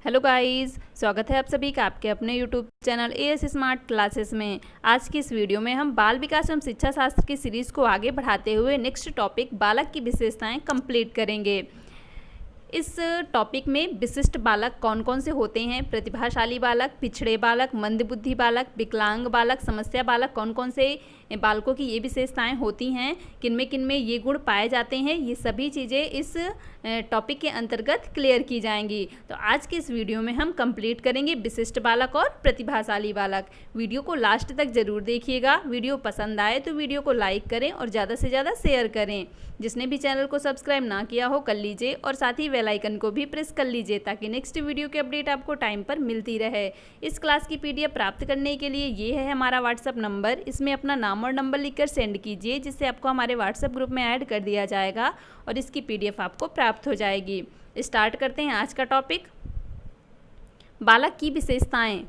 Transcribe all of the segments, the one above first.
Hello guys, स्वागत है आप सभी का आपके अपने YouTube channel as smart classes में। आज की इस वीडियो में हम बाल विकास एवं शिक्षा शास्त्र की सीरीज़ को आगे बढ़ाते हुए नेक्स्ट टॉपिक बालक की विशेषताएं कंप्लीट करेंगे। इस टॉपिक में विशिष्ट बालक कौन कौन से होते हैं, प्रतिभाशाली बालक, पिछड़े बालक, मंदबुद्धि बालक, विकलांग बालक, समस्या बालक, कौन कौन से बालकों की ये विशेषताएं होती हैं, किन में ये गुण पाए जाते हैं, ये सभी चीज़ें इस टॉपिक के अंतर्गत क्लियर की जाएंगी। तो आज के इस वीडियो में हम कंप्लीट करेंगे विशिष्ट बालक और प्रतिभाशाली बालक। वीडियो को लास्ट तक ज़रूर देखिएगा। वीडियो पसंद आए तो वीडियो को लाइक करें और ज़्यादा से ज़्यादा शेयर करें। जिसने भी चैनल को सब्सक्राइब ना किया हो कर लीजिए और साथ ही बेल आइकन को भी प्रेस कर लीजिए ताकि नेक्स्ट वीडियो की अपडेट आपको टाइम पर मिलती रहे। इस क्लास की पीडीएफ प्राप्त करने के लिए ये है हमारा व्हाट्सअप नंबर। इसमें अपना नाम और नंबर लिखकर सेंड कीजिए, जिससे आपको हमारे व्हाट्सएप ग्रुप में ऐड कर दिया जाएगा और इसकी पीडीएफ आपको प्राप्त हो जाएगी। स्टार्ट करते हैं आज का टॉपिक, बालक की विशेषताएं।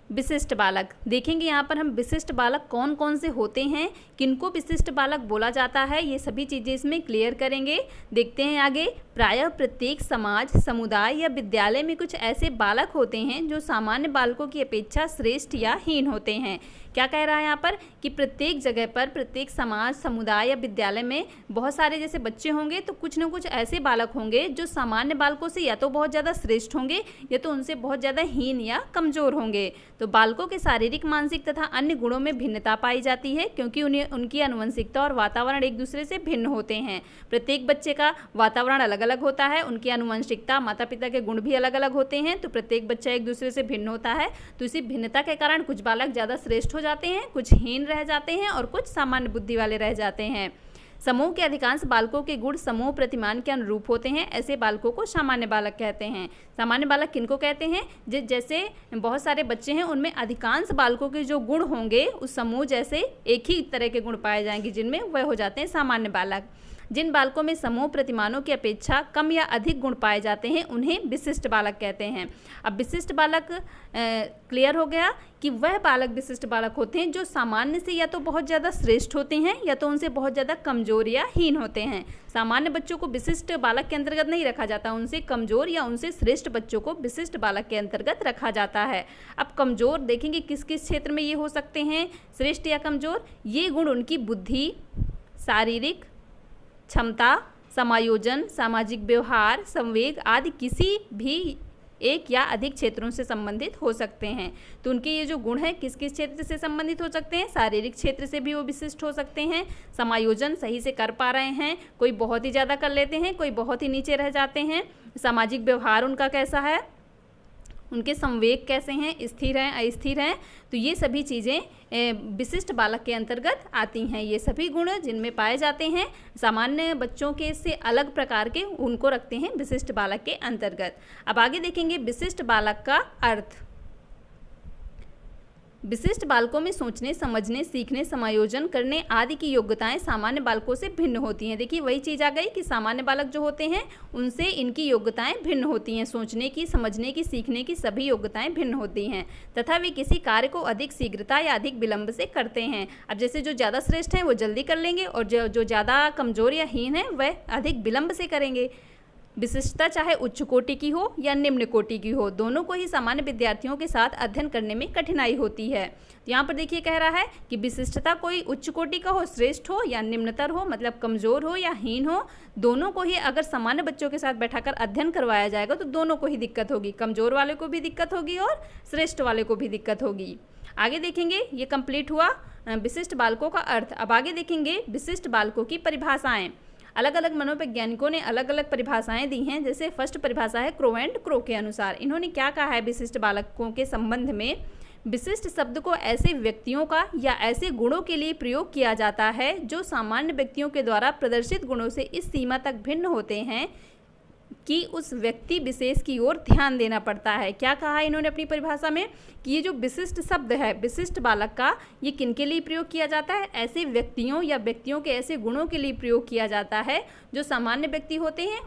विशिष्ट बालक देखेंगे यहाँ पर हम विशिष्ट बालक कौन कौन से होते हैं, किनको विशिष्ट बालक बोला जाता है, ये सभी चीज़ें इसमें क्लियर करेंगे। देखते हैं आगे। प्रायः प्रत्येक समाज, समुदाय या विद्यालय में कुछ ऐसे बालक होते हैं जो सामान्य बालकों की अपेक्षा श्रेष्ठ या हीन होते हैं। क्या कह रहा है यहाँ पर कि प्रत्येक जगह पर, प्रत्येक समाज, समुदाय या विद्यालय में बहुत सारे जैसे बच्चे होंगे तो कुछ न कुछ ऐसे बालक होंगे जो सामान्य बालकों से या तो बहुत ज़्यादा श्रेष्ठ होंगे या तो उनसे बहुत ज़्यादा हीन या कमज़ोर होंगे। तो बालकों के शारीरिक, मानसिक तथा अन्य गुणों में भिन्नता पाई जाती है क्योंकि उनकी आनुवंशिकता और वातावरण एक दूसरे से भिन्न होते हैं। प्रत्येक बच्चे का वातावरण अलग अलग होता है, उनकी आनुवंशिकता, माता पिता के गुण भी अलग अलग होते हैं। तो प्रत्येक बच्चा एक दूसरे से भिन्न होता है। तो इसी भिन्नता के कारण कुछ बालक ज़्यादा श्रेष्ठ हो जाते हैं, कुछ हीन रह जाते हैं और कुछ सामान्य बुद्धि वाले रह जाते हैं। समूह के अधिकांश बालकों के गुण समूह प्रतिमान के अनुरूप होते हैं। ऐसे बालकों को सामान्य बालक कहते हैं। सामान्य बालक किनको कहते हैं? जैसे बहुत सारे बच्चे हैं, उनमें अधिकांश बालकों के जो गुण होंगे उस समूह जैसे एक ही तरह के गुण पाए जाएंगे, जिनमें वह हो जाते हैं सामान्य बालक। जिन बालकों में समूह प्रतिमानों की अपेक्षा कम या अधिक गुण पाए जाते हैं उन्हें विशिष्ट बालक कहते हैं। अब विशिष्ट बालक क्लियर हो गया कि वह बालक विशिष्ट बालक होते हैं जो सामान्य से या तो बहुत ज़्यादा श्रेष्ठ होते हैं या तो उनसे बहुत ज़्यादा कमज़ोर या हीन होते हैं। सामान्य बच्चों को विशिष्ट बालक के अंतर्गत नहीं रखा जाता, उनसे कमज़ोर या उनसे श्रेष्ठ बच्चों को विशिष्ट बालक के अंतर्गत रखा जाता है। अब कमज़ोर देखेंगे किस किस क्षेत्र में ये हो सकते हैं, श्रेष्ठ या कमज़ोर। ये गुण उनकी बुद्धि, शारीरिक क्षमता, समायोजन, सामाजिक व्यवहार, संवेग आदि किसी भी एक या अधिक क्षेत्रों से संबंधित हो सकते हैं। तो उनके ये जो गुण हैं किस किस क्षेत्र से संबंधित हो सकते हैं? शारीरिक क्षेत्र से भी वो विशिष्ट हो सकते हैं। समायोजन सही से कर पा रहे हैं, कोई बहुत ही ज़्यादा कर लेते हैं, कोई बहुत ही नीचे रह जाते हैं। सामाजिक व्यवहार उनका कैसा है, उनके संवेग कैसे हैं, स्थिर हैं, अस्थिर हैं। तो ये सभी चीज़ें विशिष्ट बालक के अंतर्गत आती हैं। ये सभी गुण जिनमें पाए जाते हैं सामान्य बच्चों के से अलग प्रकार के, उनको रखते हैं विशिष्ट बालक के अंतर्गत। अब आगे देखेंगे विशिष्ट बालक का अर्थ। विशिष्ट बालकों में सोचने, समझने, सीखने, समायोजन करने आदि की योग्यताएं सामान्य बालकों से भिन्न होती हैं। देखिए वही चीज़ आ गई कि सामान्य बालक जो होते हैं उनसे इनकी योग्यताएं भिन्न होती हैं। सोचने की, समझने की, सीखने की सभी योग्यताएं भिन्न होती हैं तथा वे किसी कार्य को अधिक शीघ्रता या अधिक विलंब से करते हैं। अब जैसे जो ज़्यादा श्रेष्ठ हैं वो जल्दी कर लेंगे और जो ज़्यादा कमज़ोर या हीन है वह अधिक विलंब से करेंगे। विशिष्टता चाहे उच्च कोटि की हो या निम्न कोटि की हो, दोनों को ही सामान्य विद्यार्थियों के साथ अध्ययन करने में कठिनाई होती है। तो यहाँ पर देखिए कह रहा है कि विशिष्टता कोई उच्च कोटि का हो, श्रेष्ठ हो या निम्नतर हो, मतलब कमज़ोर हो या हीन हो, दोनों को ही अगर सामान्य बच्चों के साथ बैठाकर अध्ययन करवाया जाएगा तो दोनों को ही दिक्कत होगी। कमज़ोर वाले को भी दिक्कत होगी और श्रेष्ठ वाले को भी दिक्कत होगी। आगे देखेंगे, ये कंप्लीट हुआ विशिष्ट बालकों का अर्थ। अब आगे देखेंगे विशिष्ट बालकों की परिभाषाएँ। अलग अलग मनोवैज्ञानिकों ने अलग अलग परिभाषाएं दी हैं। जैसे फर्स्ट परिभाषा है क्रो एंड क्रो के अनुसार। इन्होंने क्या कहा है विशिष्ट बालकों के संबंध में? विशिष्ट शब्द को ऐसे व्यक्तियों का या ऐसे गुणों के लिए प्रयोग किया जाता है जो सामान्य व्यक्तियों के द्वारा प्रदर्शित गुणों से इस सीमा तक भिन्न होते हैं कि उस व्यक्ति विशेष की ओर ध्यान देना पड़ता है। क्या कहा इन्होंने अपनी परिभाषा में कि ये जो विशिष्ट शब्द है विशिष्ट बालक का, ये किनके लिए प्रयोग किया जाता है? ऐसे व्यक्तियों या व्यक्तियों के ऐसे गुणों के लिए प्रयोग किया जाता है जो सामान्य व्यक्ति होते हैं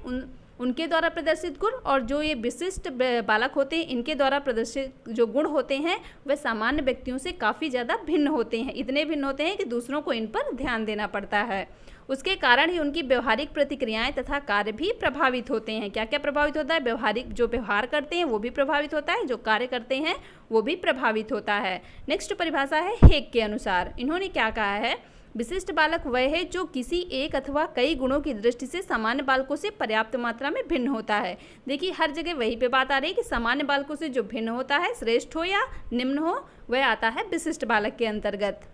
उनके द्वारा प्रदर्शित गुण, और जो ये विशिष्ट बालक होते हैं इनके द्वारा प्रदर्शित जो गुण होते हैं वह सामान्य व्यक्तियों से काफ़ी ज़्यादा भिन्न होते हैं। इतने भिन्न होते हैं कि दूसरों को इन पर ध्यान देना पड़ता है। उसके कारण ही उनकी व्यवहारिक प्रतिक्रियाएं तथा कार्य भी प्रभावित होते हैं। क्या क्या प्रभावित होता है? व्यवहारिक जो व्यवहार करते हैं वो भी प्रभावित होता है, जो कार्य करते हैं वो भी प्रभावित होता है। नेक्स्ट परिभाषा है हेग के अनुसार। इन्होंने क्या कहा है? विशिष्ट बालक वह है जो किसी एक अथवा कई गुणों की दृष्टि से सामान्य बालकों से पर्याप्त मात्रा में भिन्न होता है। देखिए हर जगह वही पे बात आ रही है कि सामान्य बालकों से जो भिन्न होता है, श्रेष्ठ हो या निम्न हो, वह आता है विशिष्ट बालक के अंतर्गत।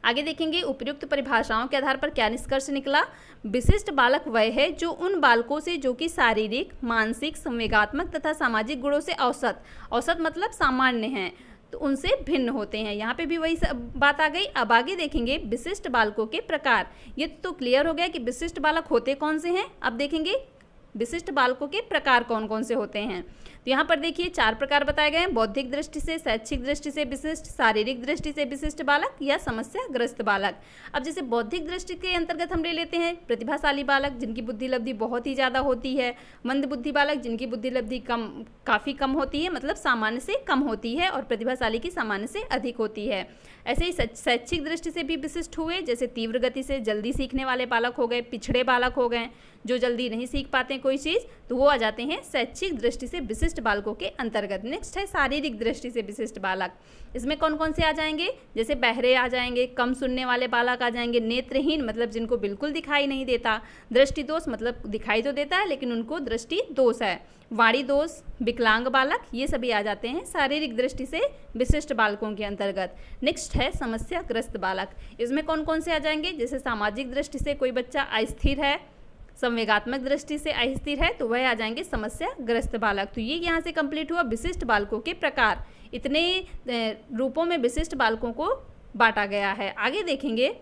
आगे देखेंगे उपर्युक्त परिभाषाओं के आधार पर क्या निष्कर्ष निकला। विशिष्ट बालक वह है जो उन बालकों से जो कि शारीरिक, मानसिक, संवेगात्मक तथा सामाजिक गुणों से औसत मतलब सामान्य हैं, तो उनसे भिन्न होते हैं। यहाँ पे भी वही बात आ गई। अब आगे देखेंगे विशिष्ट बालकों के प्रकार। ये तो क्लियर हो गया कि विशिष्ट बालक होते कौन से हैं। अब देखेंगे विशिष्ट बालकों के प्रकार कौन कौन से होते हैं। तो यहाँ पर देखिए 4 प्रकार बताए गए हैं। बौद्धिक दृष्टि से, शैक्षिक दृष्टि से विशिष्ट, शारीरिक दृष्टि से विशिष्ट बालक या समस्याग्रस्त बालक। अब जैसे बौद्धिक दृष्टि के अंतर्गत हम ले लेते हैं प्रतिभाशाली बालक जिनकी बुद्धि लब्धि बहुत ही ज़्यादा होती है, मंद बुद्धि बालक जिनकी बुद्धि लब्धि काफ़ी कम होती है, मतलब सामान्य से कम होती है, और प्रतिभाशाली की सामान्य से अधिक होती है। ऐसे ही शैक्षिक दृष्टि से भी विशिष्ट हुए, जैसे तीव्र गति से जल्दी सीखने वाले बालक हो गए, पिछड़े बालक हो गए, जो जल्दी नहीं सीख पाते कोई चीज़, तो वो आ जाते हैं शैक्षिक दृष्टि से विशिष्ट बालकों के अंतर्गत। नेक्स्ट है शारीरिक दृष्टि से विशिष्ट बालक। इसमें कौन कौन से आ जाएंगे? जैसे बहरे आ जाएंगे, कम सुनने वाले बालक आ जाएंगे, नेत्रहीन मतलब जिनको बिल्कुल दिखाई नहीं देता, दृष्टि दोष मतलब दिखाई तो देता है लेकिन उनको दृष्टि दोष है, वाणी दोष, विकलांग बालक, ये सभी आ जाते हैं शारीरिक दृष्टि से विशिष्ट बालकों के अंतर्गत। नेक्स्ट है समस्याग्रस्त बालक। इसमें कौन कौन से आ जाएंगे? जैसे सामाजिक दृष्टि से कोई बच्चा अस्थिर है, संवेगात्मक दृष्टि से अस्थिर है, तो वह आ जाएंगे समस्याग्रस्त बालक। तो ये यहाँ से कंप्लीट हुआ विशिष्ट बालकों के प्रकार। इतने रूपों में विशिष्ट बालकों को बांटा गया है। आगे देखेंगे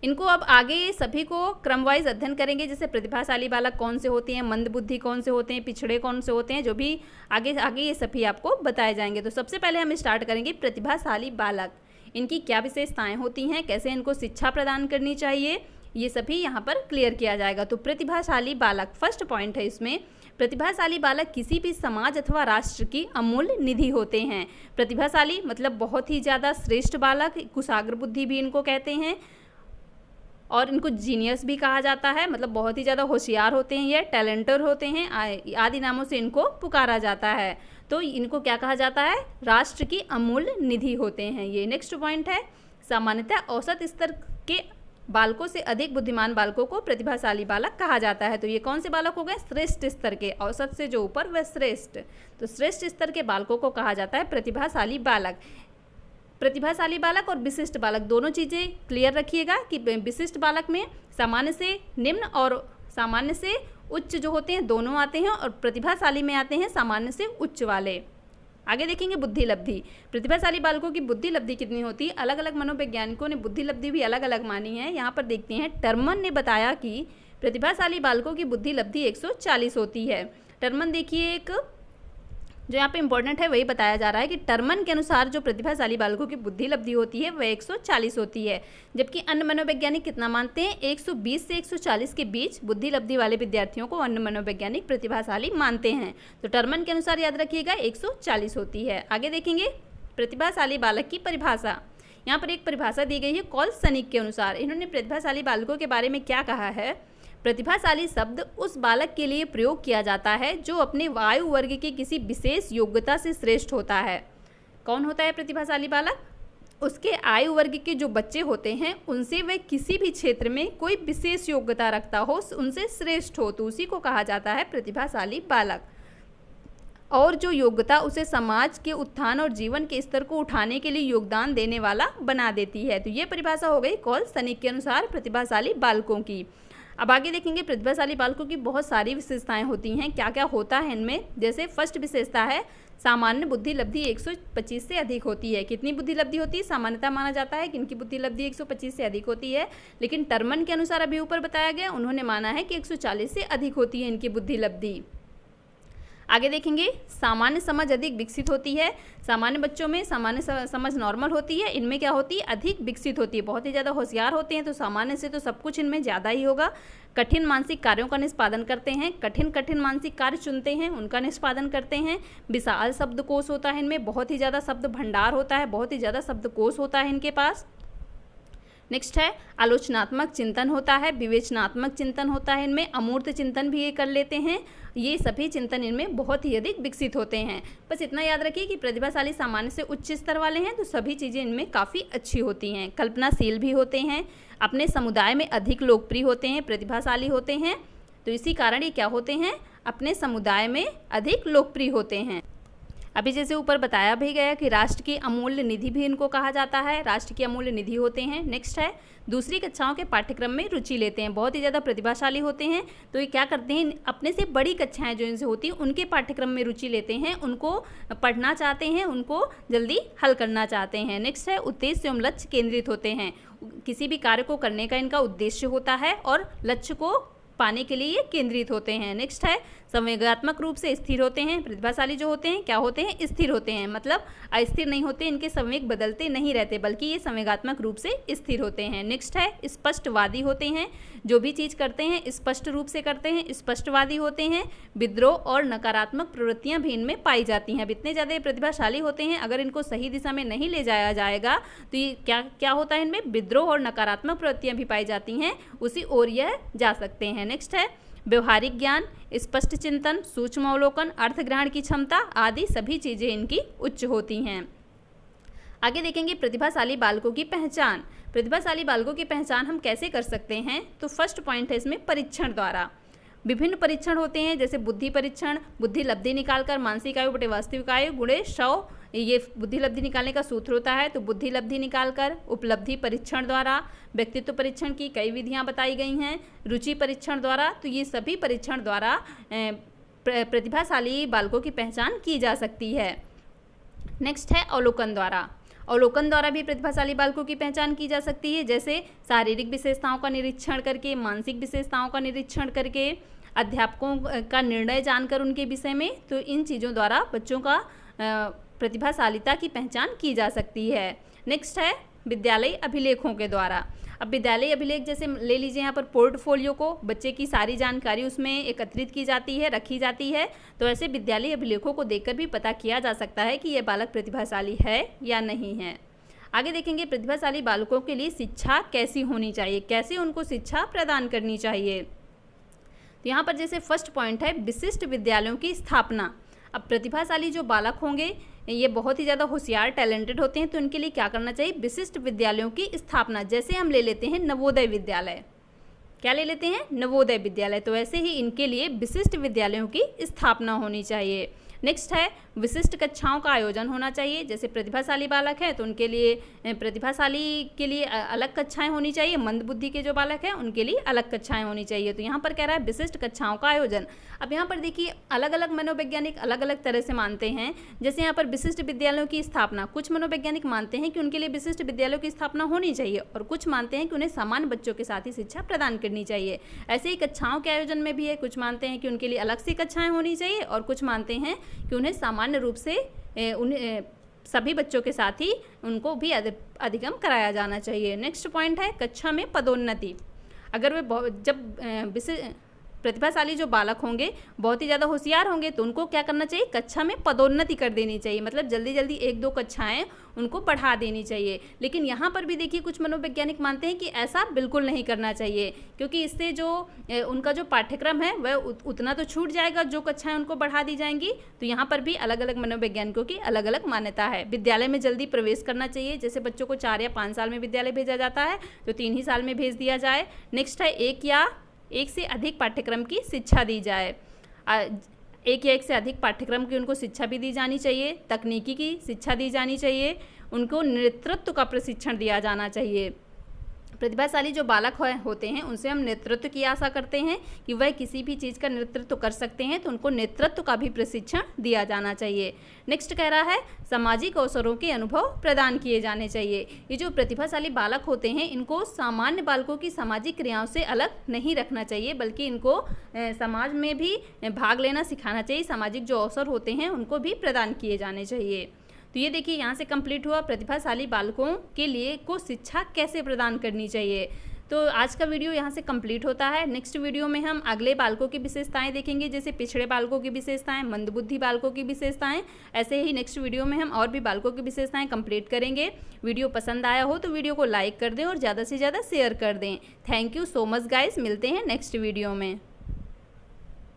इनको, अब आगे सभी को क्रमवाइज अध्ययन करेंगे। जैसे प्रतिभाशाली बालक कौन से होते हैं, मंद बुद्धि कौन से होते हैं, पिछड़े कौन से होते हैं, जो भी आगे आगे ये सभी आपको बताए जाएंगे। तो सबसे पहले हम स्टार्ट करेंगे प्रतिभाशाली बालक। इनकी क्या विशेषताएं होती हैं, कैसे इनको शिक्षा प्रदान करनी चाहिए, ये सभी यहाँ पर क्लियर किया जाएगा। तो प्रतिभाशाली बालक फर्स्ट पॉइंट है इसमें, प्रतिभाशाली बालक किसी भी समाज अथवा राष्ट्र की अमूल्य निधि होते हैं। प्रतिभाशाली मतलब बहुत ही ज़्यादा श्रेष्ठ बालक, कुशाग्र बुद्धि भी इनको कहते हैं, और इनको जीनियस भी कहा जाता है, मतलब बहुत ही ज़्यादा होशियार होते हैं, ये टैलेंटर होते हैं, आदि नामों से इनको पुकारा जाता है। तो इनको क्या कहा जाता है? राष्ट्र की अमूल्य निधि होते हैं ये। नेक्स्ट पॉइंट है सामान्यतः औसत स्तर के बालकों से अधिक बुद्धिमान बालकों को प्रतिभाशाली बालक कहा जाता है। तो ये कौन से बालक हो गए? श्रेष्ठ स्तर के, औसत से जो ऊपर वह श्रेष्ठ, तो श्रेष्ठ स्तर के बालकों को कहा जाता है प्रतिभाशाली बालक। प्रतिभाशाली बालक और विशिष्ट बालक दोनों चीज़ें क्लियर रखिएगा कि विशिष्ट बालक में सामान्य से निम्न और सामान्य से उच्च जो होते हैं दोनों आते हैं, और प्रतिभाशाली में आते हैं सामान्य से उच्च वाले। आगे देखेंगे बुद्धि लब्धि। प्रतिभाशाली बालकों की बुद्धि लब्धि कितनी होती है? अलग अलग मनोवैज्ञानिकों ने बुद्धि लब्धि भी अलग अलग मानी है। यहाँ पर देखते हैं टर्मन ने बताया कि प्रतिभाशाली बालकों की बुद्धि लब्धि 140 होती है। टर्मन देखिए एक जो यहाँ पे इंपॉर्टेंट है वही बताया जा रहा है कि टर्मन के अनुसार जो प्रतिभाशाली बालकों की बुद्धि लब्धि होती है वह 140 होती है, जबकि अन्य मनोवैज्ञानिक कितना मानते हैं? 120 से 140 के बीच बुद्धि लब्धि वाले विद्यार्थियों को अन्य मनोवैज्ञानिक प्रतिभाशाली मानते हैं। तो टर्मन के अनुसार याद रखिएगा 140 होती है। आगे देखेंगे प्रतिभाशाली बालक की परिभाषा। यहाँ पर एक परिभाषा दी गई है कॉल्सनिक के अनुसार। इन्होंने प्रतिभाशाली बालकों के बारे में क्या कहा है? प्रतिभाशाली शब्द उस बालक के लिए प्रयोग किया जाता है जो अपने आयु वर्ग के किसी विशेष योग्यता से श्रेष्ठ होता है। कौन होता है प्रतिभाशाली बालक? उसके आयु वर्ग के जो बच्चे होते हैं उनसे वह किसी भी क्षेत्र में कोई विशेष योग्यता रखता हो, उनसे श्रेष्ठ हो, तो उसी को कहा जाता है प्रतिभाशाली बालक। और जो योग्यता उसे समाज के उत्थान और जीवन के स्तर को उठाने के लिए योगदान देने वाला बना देती है। तो ये परिभाषा हो गई कॉल्सनिक के अनुसार प्रतिभाशाली बालकों की। अब आगे देखेंगे प्रतिभाशाली बालकों की बहुत सारी विशेषताएं होती हैं। क्या क्या होता है इनमें? जैसे फर्स्ट विशेषता है सामान्य बुद्धि लब्धि 125 से अधिक होती है। कितनी बुद्धि लब्धि होती है? सामान्यतः माना जाता है कि इनकी बुद्धि लब्धि 125 से अधिक होती है, लेकिन टर्मन के अनुसार अभी ऊपर बताया गया उन्होंने माना है कि 140 से अधिक होती है इनकी बुद्धि लब्धि। आगे देखेंगे सामान्य समझ अधिक विकसित होती है। सामान्य बच्चों में सामान्य समझ नॉर्मल होती है, इनमें क्या होती है, अधिक विकसित होती है। बहुत ही ज़्यादा होशियार होते हैं तो सामान्य से तो सब कुछ इनमें ज़्यादा ही होगा। कठिन मानसिक कार्यों का निष्पादन करते हैं, कठिन मानसिक कार्य चुनते हैं, उनका निष्पादन करते हैं। विशाल शब्दकोश होता है इनमें, बहुत ही ज़्यादा शब्द भंडार होता है, बहुत ही ज़्यादा शब्दकोश होता है इनके पास। नेक्स्ट है आलोचनात्मक चिंतन होता है, विवेचनात्मक चिंतन होता है इनमें, अमूर्त चिंतन भी ये कर लेते हैं। ये सभी चिंतन इनमें बहुत ही अधिक विकसित होते हैं। बस इतना याद रखिए कि प्रतिभाशाली सामान्य से उच्च स्तर वाले हैं तो सभी चीज़ें इनमें काफ़ी अच्छी होती हैं। कल्पनाशील भी होते हैं, अपने समुदाय में अधिक लोकप्रिय होते हैं, प्रतिभाशाली होते हैं, तो इसी कारण ये क्या होते हैं, अपने समुदाय में अधिक लोकप्रिय होते हैं। अभी जैसे ऊपर बताया भी गया कि राष्ट्र की अमूल्य निधि भी इनको कहा जाता है, राष्ट्र की अमूल्य निधि होते हैं। नेक्स्ट है दूसरी कक्षाओं के पाठ्यक्रम में रुचि लेते हैं, बहुत ही ज़्यादा प्रतिभाशाली होते हैं तो ये क्या करते हैं, अपने से बड़ी कक्षाएं जो इनसे होती हैं उनके पाठ्यक्रम में रुचि लेते हैं, उनको पढ़ना चाहते हैं, उनको जल्दी हल करना चाहते हैं। नेक्स्ट है उद्देश्य एवं लक्ष्य केंद्रित होते हैं, किसी भी कार्य को करने का इनका उद्देश्य होता है और लक्ष्य को पाने के लिए ये केंद्रित होते हैं। नेक्स्ट है संवेगात्मक रूप से स्थिर होते हैं, प्रतिभाशाली जो होते हैं क्या होते हैं, स्थिर होते हैं, मतलब अस्थिर नहीं होते, इनके संवेग बदलते नहीं रहते बल्कि ये संवेगात्मक रूप से स्थिर होते हैं। नेक्स्ट है स्पष्टवादी होते हैं, जो भी चीज़ करते हैं स्पष्ट रूप से करते हैं, स्पष्टवादी होते हैं। विद्रोह और नकारात्मक प्रवृत्तियां भी इनमें पाई जाती हैं। अब इतने ज़्यादा प्रतिभाशाली होते हैं, अगर इनको सही दिशा में नहीं ले जाया जाएगा तो ये क्या होता है, इनमें विद्रोह और नकारात्मक प्रवृत्तियां भी पाई जाती हैं, उसी ओर यह जा सकते हैं। नेक्स्ट है व्यवहारिक ज्ञान, स्पष्ट चिंतन, सूक्ष्म अवलोकन, अर्थ ग्रहण की क्षमता आदि सभी चीज़ें इनकी उच्च होती हैं। आगे देखेंगे प्रतिभाशाली बालकों की पहचान। प्रतिभाशाली बालकों की पहचान हम कैसे कर सकते हैं, तो फर्स्ट पॉइंट है इसमें परीक्षण द्वारा। विभिन्न परीक्षण होते हैं जैसे बुद्धि परीक्षण, बुद्धि लब्धि निकालकर मानसिक आयु बटे वास्तविक आयु गुणे 100, ये बुद्धि लब्धि निकालने का सूत्र होता है। तो बुद्धि लब्धि निकालकर, उपलब्धि परीक्षण द्वारा, व्यक्तित्व परीक्षण की कई विधियां बताई गई हैं, रुचि परीक्षण द्वारा, तो ये सभी परीक्षण द्वारा प्रतिभाशाली बालकों की पहचान की जा सकती है। नेक्स्ट है अवलोकन द्वारा। अवलोकन द्वारा भी प्रतिभाशाली बालकों की पहचान की जा सकती है, जैसे शारीरिक विशेषताओं का निरीक्षण करके, मानसिक विशेषताओं का निरीक्षण करके, अध्यापकों का निर्णय जानकर उनके विषय में, तो इन चीज़ों द्वारा बच्चों का प्रतिभाशालिता की पहचान की जा सकती है। नेक्स्ट है विद्यालय अभिलेखों के द्वारा। अब विद्यालय अभिलेख जैसे ले लीजिए यहाँ पर पोर्टफोलियो को, बच्चे की सारी जानकारी उसमें एकत्रित की जाती है, रखी जाती है, तो ऐसे विद्यालय अभिलेखों को देखकर भी पता किया जा सकता है कि यह बालक प्रतिभाशाली है या नहीं है। आगे देखेंगे प्रतिभाशाली बालकों के लिए शिक्षा कैसी होनी चाहिए, कैसे उनको शिक्षा प्रदान करनी चाहिए। तो यहाँ पर जैसे फर्स्ट पॉइंट है विशिष्ट विद्यालयों की स्थापना। अब प्रतिभाशाली जो बालक होंगे ये बहुत ही ज़्यादा होशियार टैलेंटेड होते हैं, तो उनके लिए क्या करना चाहिए, विशिष्ट विद्यालयों की स्थापना। जैसे हम ले लेते हैं नवोदय विद्यालय, क्या ले लेते हैं, नवोदय विद्यालय, तो ऐसे ही इनके लिए विशिष्ट विद्यालयों की स्थापना होनी चाहिए। नेक्स्ट है विशिष्ट कक्षाओं का आयोजन होना चाहिए। जैसे प्रतिभाशाली बालक हैं तो उनके लिए प्रतिभाशाली के लिए अलग कक्षाएं होनी चाहिए, मंदबुद्धि के जो बालक हैं उनके लिए अलग कक्षाएं होनी चाहिए। तो यहाँ पर कह रहा है विशिष्ट कक्षाओं का आयोजन। अब यहाँ पर देखिए अलग अलग मनोवैज्ञानिक अलग अलग तरह से मानते हैं। जैसे यहाँ पर विशिष्ट विद्यालयों की स्थापना, कुछ मनोवैज्ञानिक मानते हैं कि उनके लिए विशिष्ट विद्यालयों की स्थापना होनी चाहिए और कुछ मानते हैं कि उन्हें सामान्य बच्चों के साथ ही शिक्षा प्रदान करनी चाहिए। ऐसे ही कक्षाओं के आयोजन में भी है, कुछ मानते हैं कि उनके लिए अलग से कक्षाएं होनी चाहिए और कुछ मानते हैं कि उन्हें सामान्य रूप से उन्हें सभी बच्चों के साथ ही उनको भी अधिगम कराया जाना चाहिए। नेक्स्ट पॉइंट है कक्षा में पदोन्नति। अगर वे जब प्रतिभाशाली जो बालक होंगे बहुत ही ज़्यादा होशियार होंगे तो उनको क्या करना चाहिए, कक्षा में पदोन्नति कर देनी चाहिए, मतलब जल्दी जल्दी 1-2 कक्षाएं उनको बढ़ा देनी चाहिए। लेकिन यहाँ पर भी देखिए कुछ मनोवैज्ञानिक मानते हैं कि ऐसा बिल्कुल नहीं करना चाहिए, क्योंकि इससे जो उनका जो पाठ्यक्रम है वह उतना तो छूट जाएगा जो कक्षाएं उनको बढ़ा दी जाएंगी। तो यहाँ पर भी अलग अलग मनोवैज्ञानिकों की अलग अलग मान्यता है। विद्यालय में जल्दी प्रवेश करना चाहिए, जैसे बच्चों को 4 या 5 साल में विद्यालय भेजा जाता है तो 3 ही साल में भेज दिया जाए। नेक्स्ट है एक से अधिक पाठ्यक्रम की शिक्षा दी जाए। एक या एक से अधिक पाठ्यक्रम की उनको शिक्षा भी दी जानी चाहिए, तकनीकी की शिक्षा दी जानी चाहिए, उनको नेतृत्व का प्रशिक्षण दिया जाना चाहिए। प्रतिभाशाली जो बालक होते हैं उनसे हम नेतृत्व की आशा करते हैं कि वह किसी भी चीज़ का नेतृत्व कर सकते हैं, तो उनको नेतृत्व का भी प्रशिक्षण दिया जाना चाहिए। नेक्स्ट कह रहा है सामाजिक अवसरों के अनुभव प्रदान किए जाने चाहिए। ये जो प्रतिभाशाली बालक होते हैं इनको सामान्य बालकों की सामाजिक क्रियाओं से अलग नहीं रखना चाहिए, बल्कि इनको समाज में भी भाग लेना सिखाना चाहिए। सामाजिक जो अवसर होते हैं उनको भी प्रदान किए जाने चाहिए। तो ये देखिए यहाँ से कंप्लीट हुआ प्रतिभाशाली बालकों के लिए को शिक्षा कैसे प्रदान करनी चाहिए। तो आज का वीडियो यहाँ से कंप्लीट होता है। नेक्स्ट वीडियो में हम अगले बालकों की विशेषताएं देखेंगे, जैसे पिछड़े बालकों की विशेषताएं, मंदबुद्धि बालकों की विशेषताएं। ऐसे ही नेक्स्ट वीडियो में हम और भी बालकों की विशेषताएं कंप्लीट करेंगे। वीडियो पसंद आया हो तो वीडियो को लाइक कर दें और ज़्यादा से ज़्यादा शेयर कर दें। Thank you so much guys, मिलते हैं नेक्स्ट वीडियो में।